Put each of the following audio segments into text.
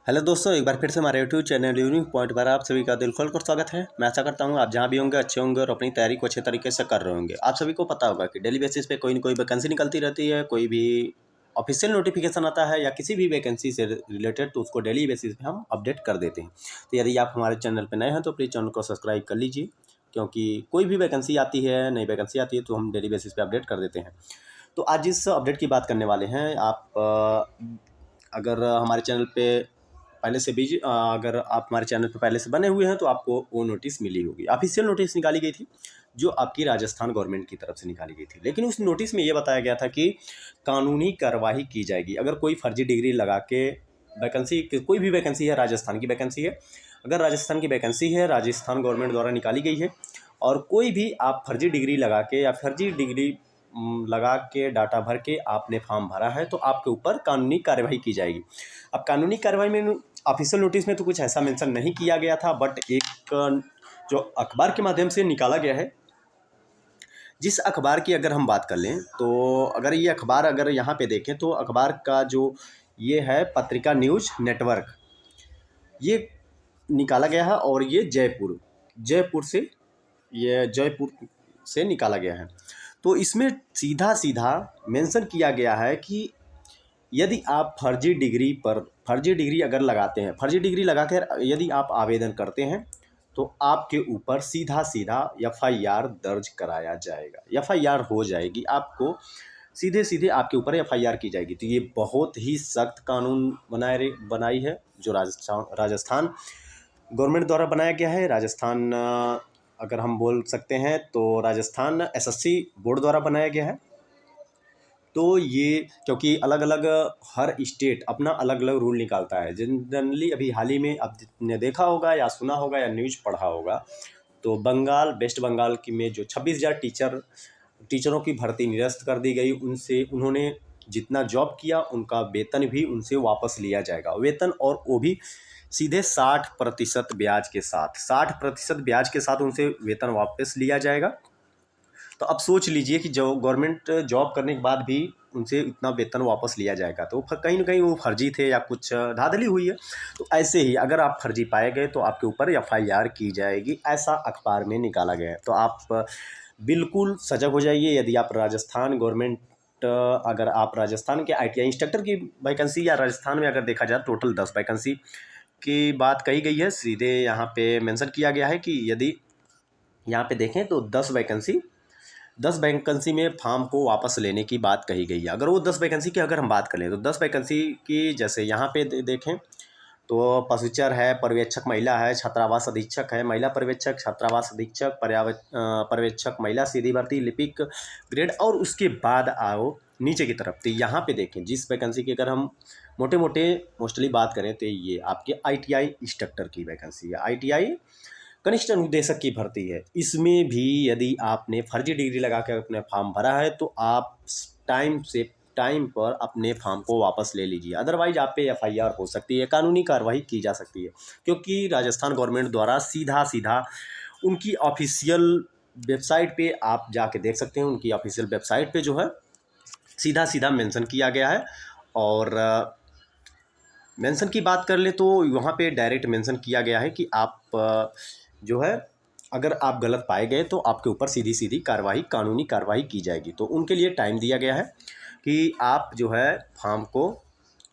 Hello दोस्तों, एक बार फिर से हमारे यूट्यूब चैनल यूनिक पॉइंट पर आप सभी का दिल खोल कर स्वागत है। मैं आशा करता हूँ आप जहाँ भी होंगे अच्छे होंगे और अपनी तैयारी को अच्छे तरीके से कर रहे होंगे। आप सभी को पता होगा कि डेली बेसिस पे कोई ना कोई वैकेंसी निकलती रहती है, कोई भी ऑफिशियल नोटिफिकेशन आता है या किसी भी वैकेंसी से रिलेटेड, तो उसको डेली बेसिस पे हम अपडेट कर देते हैं। तो यदि आप हमारे चैनल पर नए हैं तो प्लीज़ चैनल को सब्सक्राइब कर लीजिए, क्योंकि कोई भी वैकेंसी आती है, नई वैकेंसी आती है तो हम डेली बेसिस पे अपडेट कर देते हैं। तो आज इस अपडेट की बात करने वाले हैं। अगर हमारे चैनल पे पहले से भी अगर आप हमारे चैनल पर पहले से बने हुए हैं तो आपको वो नोटिस मिली होगी। ऑफिशियल नोटिस निकाली गई थी जो आपकी राजस्थान गवर्नमेंट की तरफ से निकाली गई थी, लेकिन उस नोटिस में ये बताया गया था कि कानूनी कार्रवाई की जाएगी अगर कोई फर्जी डिग्री लगा के वैकेंसी, कोई भी वैकेंसी है, राजस्थान की वैकेंसी है, अगर राजस्थान की वैकेंसी है, राजस्थान गवर्नमेंट द्वारा निकाली गई है और कोई भी आप फर्जी डिग्री लगा के या फर्जी डिग्री लगा के डाटा भर के आपने फॉर्म भरा है तो आपके ऊपर कानूनी कार्रवाई की जाएगी। अब कानूनी कार्रवाई में ऑफिशियल नोटिस में तो कुछ ऐसा मेंशन नहीं किया गया था, बट एक जो अखबार के माध्यम से निकाला गया है, जिस अखबार की अगर हम बात कर लें तो अगर ये अखबार अगर यहाँ पे देखें तो अखबार का जो ये है पत्रिका न्यूज़ नेटवर्क, ये निकाला गया है और ये जयपुर से निकाला गया है। तो इसमें सीधा सीधा मेंशन किया गया है कि यदि आप फर्जी डिग्री अगर लगाते हैं, फर्जी डिग्री लगाकर यदि आप आवेदन करते हैं तो आपके ऊपर सीधा सीधा एफआईआर दर्ज कराया जाएगा, एफआईआर हो जाएगी, आपको सीधे सीधे आपके ऊपर एफआईआर की जाएगी। तो ये बहुत ही सख्त कानून बनाई है जो राजस्थान गवर्नमेंट द्वारा बनाया गया है। राजस्थान अगर हम बोल सकते हैं तो राजस्थान एसएससी बोर्ड द्वारा बनाया गया है। तो ये क्योंकि अलग अलग हर स्टेट अपना अलग अलग रूल निकालता है। जनरली अभी हाल ही में आपने देखा होगा या सुना होगा या न्यूज़ पढ़ा होगा, तो वेस्ट बंगाल की में जो 26,000 टीचरों की भर्ती निरस्त कर दी गई, उन्होंने जितना जॉब किया उनका वेतन भी उनसे वापस लिया जाएगा, वेतन, और वो भी सीधे 60% ब्याज के साथ, 60% ब्याज के साथ उनसे वेतन वापस लिया जाएगा। तो अब सोच लीजिए कि जो गवर्नमेंट जॉब करने के बाद भी उनसे इतना वेतन वापस लिया जाएगा, तो कहीं ना कहीं वो फर्जी थे या कुछ धांधली हुई है। तो ऐसे ही अगर आप फर्जी पाए गए तो आपके ऊपर एफआईआर की जाएगी, ऐसा अखबार में निकाला गया है। तो आप बिल्कुल सजग हो जाइए। यदि आप राजस्थान गवर्नमेंट, अगर आप राजस्थान के आईटीआई इंस्ट्रक्टर की वैकेंसी, या राजस्थान में अगर देखा जाए टोटल 10 वैकेंसी की बात कही गई है, सीधे यहाँ पे मेंशन किया गया है कि यदि यहाँ पे देखें तो 10 वैकेंसी में फॉर्म को वापस लेने की बात कही गई है। अगर वो 10 वैकेंसी की अगर हम बात करें तो 10 वैकेंसी की, जैसे यहाँ पे देखें तो पशुचर है, पर्यवेक्षक महिला है, छात्रावास अधीक्षक है, महिला पर्यवेक्षक, छात्रावास अधीक्षक, पर्यवेक्षक महिला सीधी भर्ती, लिपिक ग्रेड, और उसके बाद आओ नीचे की तरफ। तो यहाँ पे देखें जिस वैकेंसी की अगर हम मोस्टली बात करें तो ये आपके आईटीआई इंस्ट्रक्टर की वैकेंसी है, आईटीआई कनिष्ठ अनुदेशक की भर्ती है। इसमें भी यदि आपने फर्जी डिग्री लगा कर अपने फॉर्म भरा है तो आप टाइम पर अपने फॉर्म को वापस ले लीजिए, अदरवाइज आप पे एफआईआर हो सकती है, कानूनी कार्रवाई की जा सकती है। क्योंकि राजस्थान गवर्नमेंट द्वारा सीधा सीधा उनकी ऑफिशियल वेबसाइट पे आप जाके देख सकते हैं, उनकी ऑफिशियल वेबसाइट पे जो है सीधा सीधा मेंशन किया गया है। और मेंशन की बात कर ले तो वहाँ पे डायरेक्ट मेंशन किया गया है कि आप जो है अगर आप गलत पाए गए तो आपके ऊपर सीधी सीधी कानूनी कार्रवाई की जाएगी। तो उनके लिए टाइम दिया गया है कि आप जो है फॉर्म को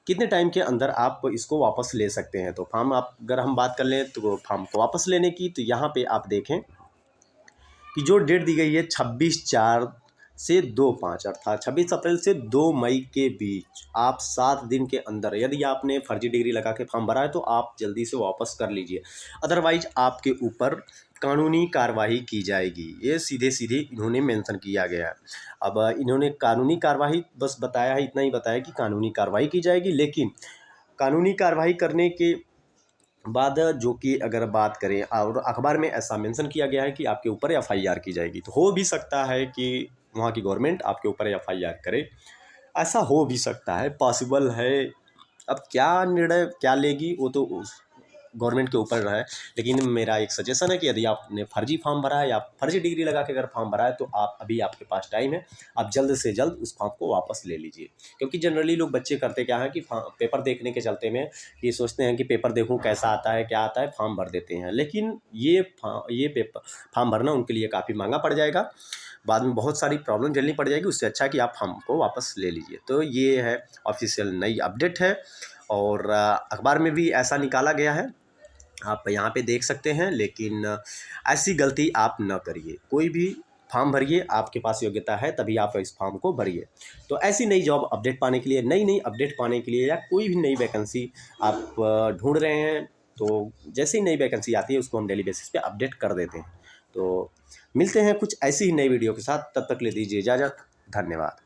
कितने टाइम के अंदर आप इसको वापस ले सकते हैं। तो फॉर्म आप अगर हम बात कर लें तो फॉर्म को वापस लेने की, तो यहाँ पे आप देखें कि जो डेट दी गई है 26/4 से 2/5, अर्थात 26 अप्रैल से 2 मई के बीच आप 7 दिन के अंदर, यदि आपने फर्जी डिग्री लगा के फॉर्म भरा है तो आप जल्दी से वापस कर लीजिए, अदरवाइज आपके ऊपर कानूनी कार्रवाई की जाएगी। ये सीधे सीधे इन्होंने मेंशन किया गया है। अब इन्होंने कानूनी कार्रवाई बस बताया है, इतना ही बताया कि कानूनी कार्रवाई की जाएगी, लेकिन कानूनी कार्रवाई करने के बाद जो कि अगर बात करें, और अखबार में ऐसा मेंशन किया गया है कि आपके ऊपर एफआईआर की जाएगी। तो हो भी सकता है कि वहाँ की गवर्नमेंट आपके ऊपर एफआईआर करे, ऐसा हो भी सकता है, पॉसिबल है। अब क्या निर्णय क्या लेगी वो तो गवर्नमेंट के ऊपर है। लेकिन मेरा एक सजेशन है कि यदि आपने फर्जी फॉर्म भरा है या फर्जी डिग्री लगा के अगर फॉर्म भरा है तो आप अभी आपके पास टाइम है, आप जल्द से जल्द उस फॉर्म को वापस ले लीजिए। क्योंकि जनरली लोग बच्चे करते क्या है कि पेपर देखने के चलते में ये सोचते हैं कि पेपर देखूं कैसा आता है क्या आता है, फॉर्म भर देते हैं। लेकिन ये पेपर फॉर्म भरना उनके लिए काफ़ी महंगा पड़ जाएगा, बाद में बहुत सारी प्रॉब्लम झेलनी पड़ जाएगी। उससे अच्छा कि आप फॉर्म को वापस ले लीजिए। तो ये है ऑफिशियल नई अपडेट है, और अखबार में भी ऐसा निकाला गया है, आप यहाँ पे देख सकते हैं। लेकिन ऐसी गलती आप न करिए, कोई भी फॉर्म भरिए, आपके पास योग्यता है तभी आप इस फॉर्म को भरिए। तो ऐसी नई जॉब अपडेट पाने के लिए, नई अपडेट पाने के लिए, या कोई भी नई वैकेंसी आप ढूंढ रहे हैं, तो जैसे ही नई वैकेंसी आती है उसको हम डेली बेसिस पे अपडेट कर देते हैं। तो मिलते हैं कुछ ऐसी ही नई वीडियो के साथ, तब तक ले दीजिए इजाज़त। धन्यवाद।